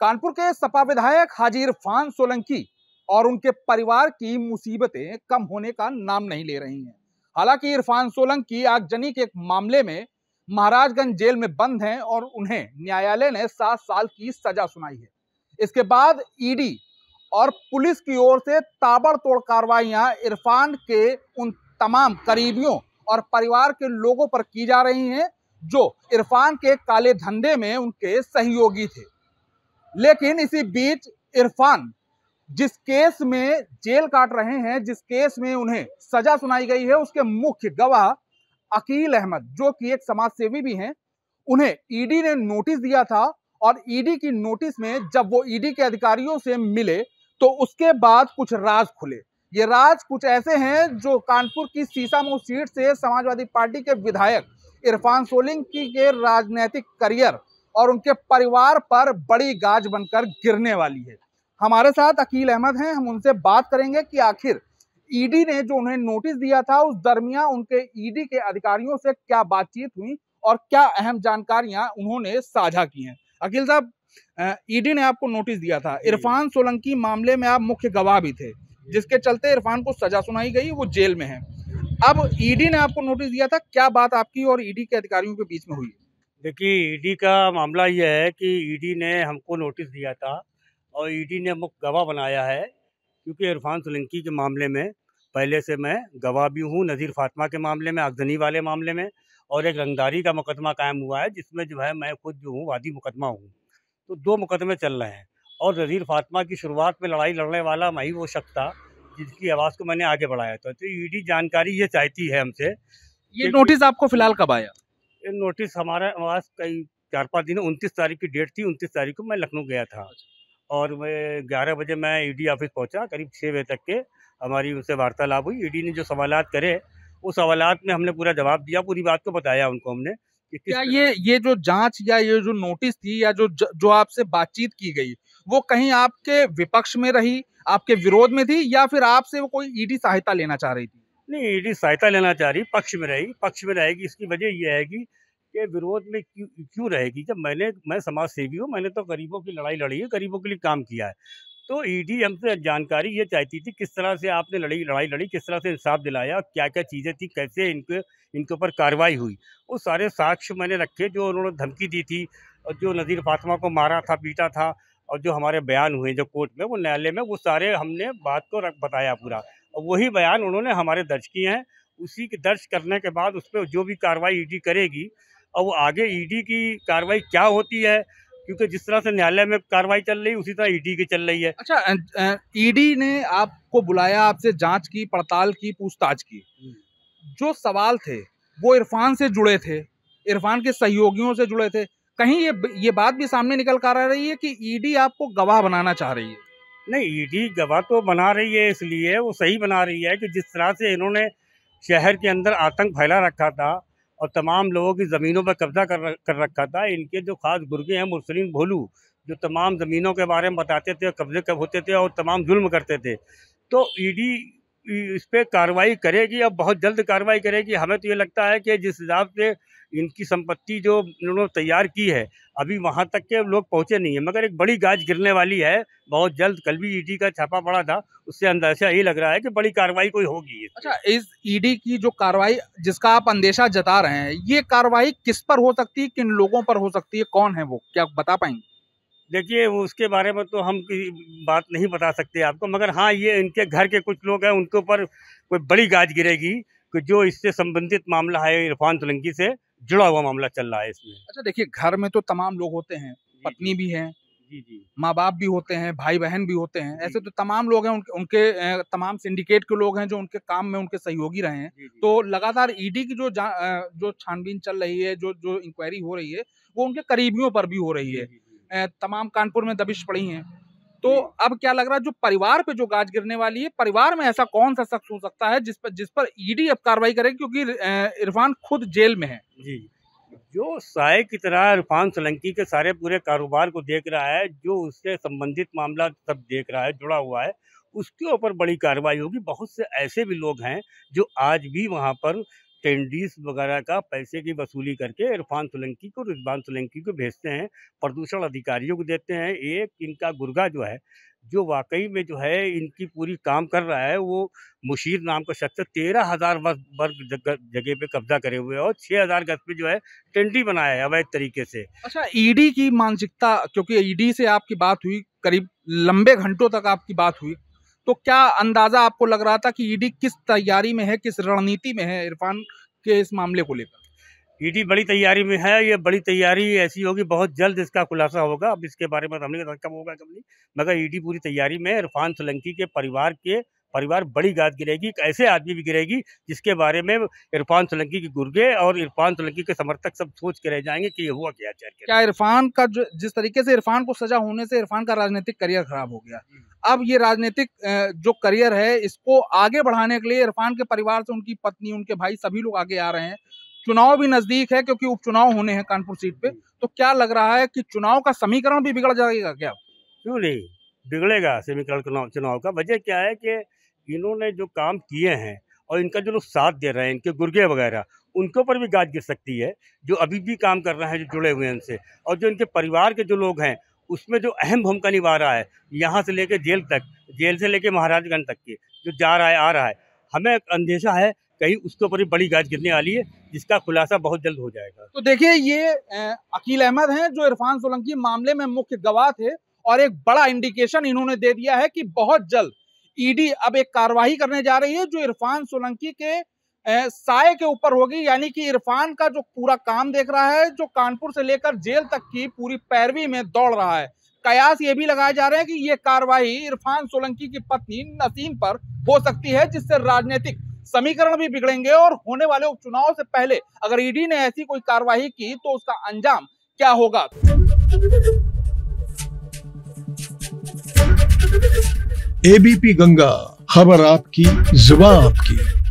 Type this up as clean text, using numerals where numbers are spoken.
कानपुर के सपा विधायक हाजी इरफान सोलंकी और उनके परिवार की मुसीबतें कम होने का नाम नहीं ले रही हैं। हालांकि इरफान सोलंकी आगजनी के एक मामले में महाराजगंज जेल में बंद हैं और उन्हें न्यायालय ने 7 साल की सजा सुनाई है। इसके बाद ईडी और पुलिस की ओर से ताबड़तोड़ कार्रवाइयां इरफान के उन तमाम करीबियों और परिवार के लोगों पर की जा रही हैं जो इरफान के काले धंधे में उनके सहयोगी थे। लेकिन इसी बीच इरफान जिस केस में जेल काट रहे हैं, जिस केस में उन्हें सजा सुनाई गई है, उसके मुख्य गवाह अकील अहमद, जो कि एक समाज सेवी भी हैं, उन्हें ईडी ने नोटिस दिया था और ईडी की नोटिस में जब वो ईडी के अधिकारियों से मिले तो उसके बाद कुछ राज खुले। ये राज कुछ ऐसे हैं जो कानपुर की सीसामऊ सीट से समाजवादी पार्टी के विधायक इरफान सोलंकी के राजनीतिक करियर और उनके परिवार पर बड़ी गाज बनकर गिरने वाली है। हमारे साथ अकील अहमद हैं, हम उनसे बात करेंगे कि आखिर ईडी ने जो उन्हें नोटिस दिया था उस दरमियान उनके ईडी के अधिकारियों से क्या बातचीत हुई और क्या अहम जानकारियां उन्होंने साझा की हैं। अकील साहब, ईडी ने आपको नोटिस दिया था, इरफान सोलंकी मामले में आप मुख्य गवाह भी थे, जिसके चलते इरफान को सजा सुनाई गई, वो जेल में है। अब ईडी ने आपको नोटिस दिया था, क्या बात आपकी और ईडी के अधिकारियों के बीच में हुई? देखिए, ईडी का मामला यह है कि ईडी ने हमको नोटिस दिया था और ईडी ने मुख्य गवाह बनाया है, क्योंकि इरफान सोलंकी के मामले में पहले से मैं गवाह भी हूँ। नज़ीर फातिमा के मामले में, आगजनी वाले मामले में, और एक रंगदारी का मुकदमा कायम हुआ है जिसमें जो है मैं खुद जो हूँ वादी मुकदमा हूँ। तो 2 मुकदमे चल रहे हैं और नज़ीर फातिमा की शुरुआत में लड़ाई लड़ने वाला मैं ही वो शख्स था जिसकी आवाज़ को मैंने आगे बढ़ाया था। तो ईडी जानकारी ये चाहती है हमसे। ये नोटिस आपको फिलहाल कब आया? ये नोटिस हमारे पास कई 4-5 दिन, 29 तारीख की डेट थी। 29 तारीख को मैं लखनऊ गया था और मैं 11 बजे मैं ईडी ऑफिस पहुंचा। करीब 6 बजे तक के हमारी उनसे वार्तालाप हुई। ईडी ने जो सवालात करे उस सवालात में हमने पूरा जवाब दिया, पूरी बात को बताया उनको हमने कि क्या ये जो जांच या ये जो नोटिस थी या जो आपसे बातचीत की गई, वो कहीं आपके विपक्ष में रही, आपके विरोध में थी, या फिर आपसे वो कोई ईडी सहायता लेना चाह रही थी? नहीं, ईडी सहायता लेना चाह रही, पक्ष में रही, पक्ष में रहेगी। इसकी वजह यह है कि विरोध में क्यों रहेगी? जब मैं समाज सेवी हूँ, मैंने तो गरीबों की लड़ाई लड़ी है, गरीबों के लिए काम किया है। तो ईडी हमसे जानकारी ये चाहती थी किस तरह से आपने लड़ाई लड़ी, किस तरह से इंसाफ दिलाया, क्या क्या चीज़ें थी, कैसे इनके ऊपर कार्रवाई हुई। वो सारे साक्ष्य मैंने रखे जो उन्होंने धमकी दी थी और जो नज़ीर फातिमा को मारा था, पीटा था, और जो हमारे बयान हुए जो कोर्ट में, वो न्यायालय में, वो सारे हमने बात को बताया पूरा। और वही बयान उन्होंने हमारे दर्ज किए हैं। उसी के दर्ज करने के बाद उस पर जो भी कार्रवाई ईडी करेगी, और वो आगे ईडी की कार्रवाई क्या होती है, क्योंकि जिस तरह से न्यायालय में कार्रवाई चल रही है उसी तरह ईडी की चल रही है। अच्छा, ईडी ने आपको बुलाया, आपसे जांच की, पड़ताल की, पूछताछ की। जो सवाल थे वो इरफान से जुड़े थे, इरफान के सहयोगियों से जुड़े थे। कहीं ये बात भी सामने निकल कर आ रही है कि ईडी आपको गवाह बनाना चाह रही है? नहीं, ईडी गवाह तो बना रही है, इसलिए वो सही बना रही है कि जिस तरह से इन्होंने शहर के अंदर आतंक फैला रखा था और तमाम लोगों की ज़मीनों पर कब्जा कर रखा था। इनके जो खास गुर्गे हैं मुरसलीन भोलू, जो तमाम ज़मीनों के बारे में बताते थे, कब्जे कब होते थे और तमाम जुल्म करते थे। तो ईडी इस पर कार्रवाई करेगी, अब बहुत जल्द कार्रवाई करेगी। हमें तो ये लगता है कि जिस हिसाब से इनकी संपत्ति जो इन्होंने तैयार की है, अभी वहाँ तक के लोग पहुँचे नहीं है, मगर एक बड़ी गाज गिरने वाली है बहुत जल्द। कल भी ईडी का छापा पड़ा था, उससे अंदाजा यही लग रहा है कि बड़ी कार्रवाई कोई होगी। अच्छा, इस ईडी की जो कार्रवाई जिसका आप अंदेशा जता रहे हैं, ये कार्रवाई किस पर हो सकती है, किन लोगों पर हो सकती है, कौन है वो, क्या बता पाएंगे? देखिए, उसके बारे में तो हम बात नहीं बता सकते आपको, मगर हाँ, ये इनके घर के कुछ लोग हैं, उनके ऊपर कोई बड़ी गाज गिरेगी कि जो इससे संबंधित मामला है, इरफान सोलंकी से जुड़ा हुआ मामला चल रहा है इसमें। अच्छा, देखिए, घर में तो तमाम लोग होते हैं, पत्नी भी है, जी, माँ बाप भी होते हैं, भाई बहन भी होते हैं, ऐसे तो तमाम लोग हैं, उनके तमाम सिंडिकेट के लोग हैं जो उनके काम में उनके सहयोगी रहे हैं। तो लगातार ईडी की जो छानबीन चल रही है, जो इंक्वायरी हो रही है, वो उनके करीबियों पर भी हो रही है। तमाम कानपुर में दबिश पड़ी हैं। तो अब क्या लग रहा है, जो परिवार पे जो गाज गिरने वाली है, परिवार में ऐसा कौन सा शख्स हो सकता है जिस पर ईडी अब कार्रवाई करेगी, क्योंकि इरफान खुद जेल में है? जी, जो साय की तरह इरफान सोलंकी के सारे पूरे कारोबार को देख रहा है, जो उससे संबंधित मामला सब देख रहा है, जुड़ा हुआ है, उसके ऊपर बड़ी कार्रवाई होगी। बहुत से ऐसे भी लोग हैं जो आज भी वहाँ पर टेंडीज वगैरह का पैसे की वसूली करके इरफान सोलंकी को, रिजवान सोलंकी को भेजते हैं, प्रदूषण अधिकारियों को देते हैं। एक इनका गुर्गा जो है, जो वाकई में जो है इनकी पूरी काम कर रहा है, वो मुशीर नाम का शख्स 13,000 वर्ग जगह पे कब्जा करे हुए है और 6,000 गज पे जो है टेंडी बनाया है अवैध तरीके से। अच्छा, ईडी की मानसिकता, क्योंकि ईडी से आपकी बात हुई, करीब लंबे घंटों तक आपकी बात हुई, तो क्या अंदाजा आपको लग रहा था कि ईडी किस तैयारी में है, किस रणनीति में है इरफान के इस मामले को लेकर? ईडी बड़ी तैयारी में है। ये बड़ी तैयारी ऐसी होगी, बहुत जल्द इसका खुलासा होगा। अब इसके बारे में हमने कब होगा कब नहीं, मगर ईडी पूरी तैयारी में है। इरफान सोलंकी के परिवार बड़ी गाज गिरेगी, एक ऐसे आदमी भी गिरेगी जिसके बारे में इरफान सोलंकी के गुर्गे और इरफान सोलंकी के समर्थक सब सोच के रह जाएंगे कि ये हुआ क्या इरफान का जिस तरीके से इरफान को सजा होने से इरफान का राजनीतिक करियर खराब हो गया, अब ये राजनीतिक जो करियर है इसको आगे बढ़ाने के लिए इरफान के परिवार से उनकी पत्नी, उनके भाई, सभी लोग आगे आ रहे हैं। चुनाव भी नजदीक है क्योंकि उपचुनाव होने हैं कानपुर सीट पे, तो क्या लग रहा है कि चुनाव का समीकरण भी बिगड़ जाएगा क्या? क्यों नहीं बिगड़ेगा समीकरण चुनाव का। वजह क्या है कि इन्होंने जो काम किए हैं और इनका जो लोग साथ दे रहे हैं, इनके गुर्गे वगैरह, उनके ऊपर भी गाज गिर सकती है, जो अभी भी काम कर रहे हैं, जो जुड़े हुए हैं उनसे। और जो इनके परिवार के जो लोग हैं उसमें जो अहम भूमिका निभा रहा है, यहाँ से लेकर जेल तक, जेल से लेकर महाराजगंज तक के जो जा रहा है आ रहा है, हमें अंदेशा है कहीं उसके ऊपर भी बड़ी गाज गिरने वाली है, जिसका खुलासा बहुत जल्द हो जाएगा। तो देखिए, ये अकील अहमद हैं जो इरफान सोलंकी मामले में मुख्य गवाह थे, और एक बड़ा इंडिकेशन इन्होंने दे दिया है कि बहुत जल्द ईडी अब एक कार्रवाई करने जा रही है जो इरफान सोलंकी के साये के ऊपर होगी। यानी कि इरफान का जो पूरा काम देख रहा है, जो कानपुर से लेकर जेल तक की पूरी पैरवी में दौड़ रहा है, कयास ये भी लगाए जा रहे हैं कि ये कार्रवाई इरफान सोलंकी की पत्नी नसीम पर हो सकती है, जिससे राजनीतिक समीकरण भी बिगड़ेंगे और होने वाले उपचुनाव से पहले अगर ईडी ने ऐसी कोई कार्रवाई की तो उसका अंजाम क्या होगा। एबीपी गंगा, खबर आपकी, जुबान आपकी।